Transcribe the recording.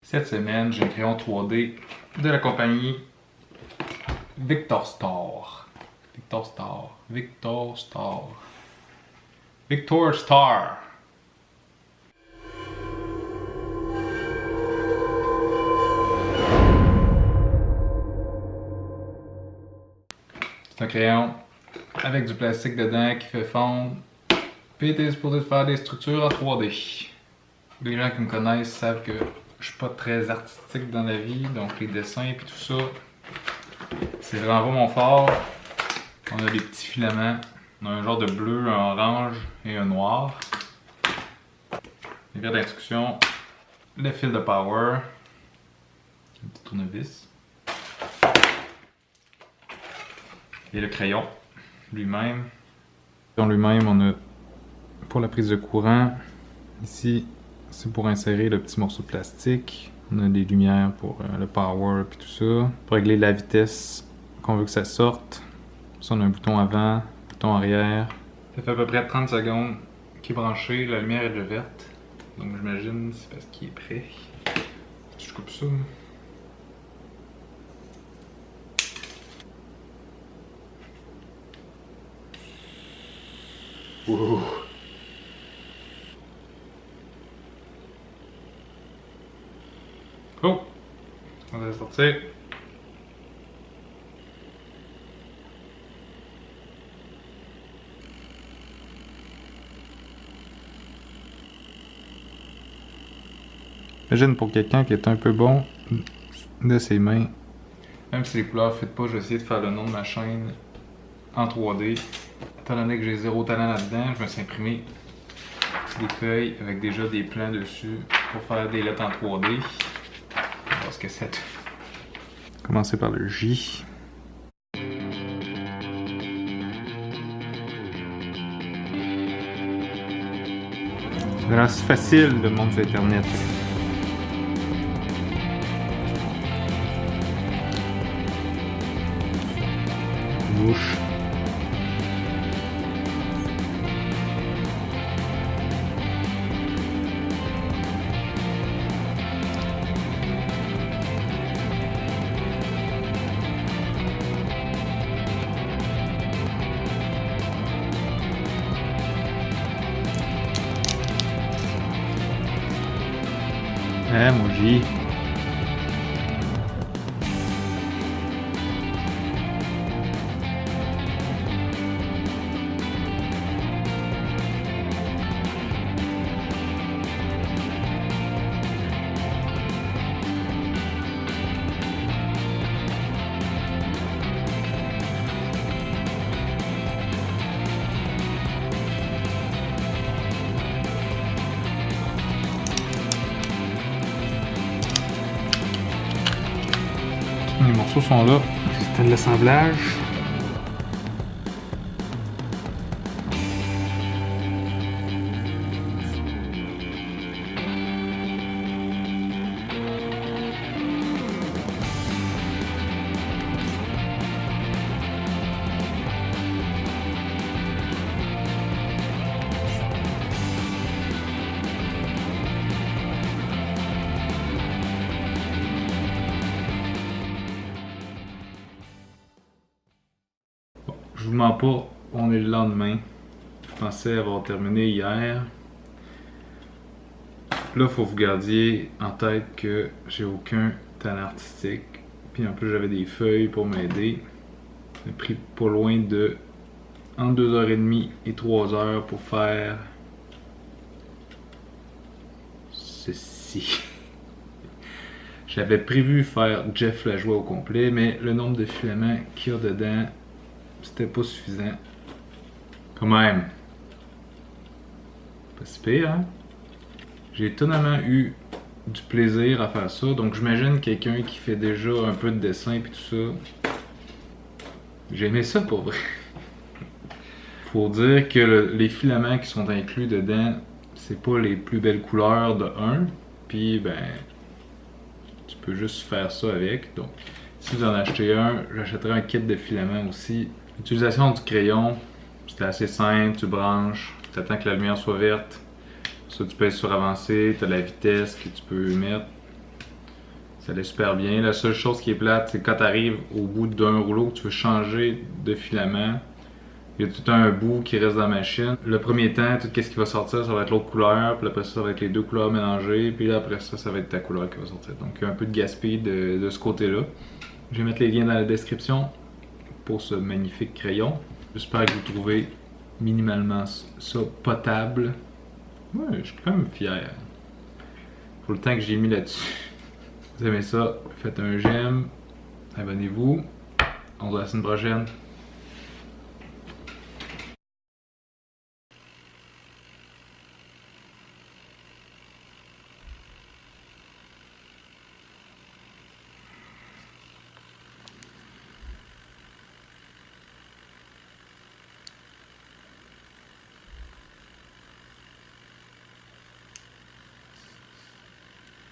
Cette semaine, j'ai un crayon 3D de la compagnie Victor Star. Victor Star. Victor Star. Victor Star. C'est un crayon avec du plastique dedans qui fait fondre. Puis il est supposé faire des structures en 3D. Les gens qui me connaissent savent que je suis pas très artistique dans la vie, donc les dessins et tout ça, c'est vraiment pas mon fort. On a des petits filaments. On a un genre de bleu, un orange et un noir. Les cartes d'instruction, le fil de power, un petit tournevis. Et le crayon lui-même. Dans lui-même, on a pour la prise de courant, ici, c'est pour insérer le petit morceau de plastique. On a des lumières pour le power et tout ça. Pour régler la vitesse qu'on veut que ça sorte. Ça, on a un bouton avant, bouton arrière. Ça fait à peu près 30 secondes qu'il est branché. La lumière est déjà verte. Donc j'imagine c'est parce qu'il est prêt. Je coupe ça. Wow. Oh! On va sortir. Imagine pour quelqu'un qui est un peu bon de ses mains. Même si les couleurs ne fitent pas, je vais essayer de faire le nom de ma chaîne en 3D. Étant donné que j'ai zéro talent là-dedans, je me suis imprimé des feuilles avec déjà des plans dessus pour faire des lettres en 3D. On va voir ce que c'est. Commencer par le J. C'est vraiment si facile le monde sur Internet. Bouche. Mon J. Les morceaux sont là. C'est de l'assemblage. Je vous mens pas, on est le lendemain. Je pensais avoir terminé hier. Là, faut que vous gardiez en tête que j'ai aucun talent artistique. Puis en plus, j'avais des feuilles pour m'aider. J'ai pris pas loin de entre 2h30 et 3h pour faire ceci. J'avais prévu faire Jeff la joie au complet, mais le nombre de filaments qu'il y a dedans, c'était pas suffisant. Quand même. Pas si pire, hein? J'ai étonnamment eu du plaisir à faire ça. Donc j'imagine quelqu'un qui fait déjà un peu de dessin et tout ça. J'ai aimé ça pour vrai. Faut dire que les filaments qui sont inclus dedans, c'est pas les plus belles couleurs de 1. Puis ben, tu peux juste faire ça avec. Donc si vous en achetez un, j'achèterai un kit de filaments aussi. L'utilisation du crayon, c'est assez simple, tu branches, tu attends que la lumière soit verte. Ça, tu pèses sur avancer, tu as la vitesse que tu peux mettre. Ça allait super bien. La seule chose qui est plate, c'est quand tu arrives au bout d'un rouleau, que tu veux changer de filament. Il y a tout un bout qui reste dans la machine. Le premier temps, tout ce qui va sortir, ça va être l'autre couleur. Puis après ça va être les deux couleurs mélangées. Puis là, après ça, ça va être ta couleur qui va sortir. Donc, il y a un peu de gaspille de ce côté-là. Je vais mettre les liens dans la description pour ce magnifique crayon. J'espère que vous trouvez minimalement ça potable. Ouais, je suis quand même fier. Pour le temps que j'ai mis là-dessus. Vous aimez ça, faites un j'aime. Abonnez-vous. On se voit la semaine prochaine.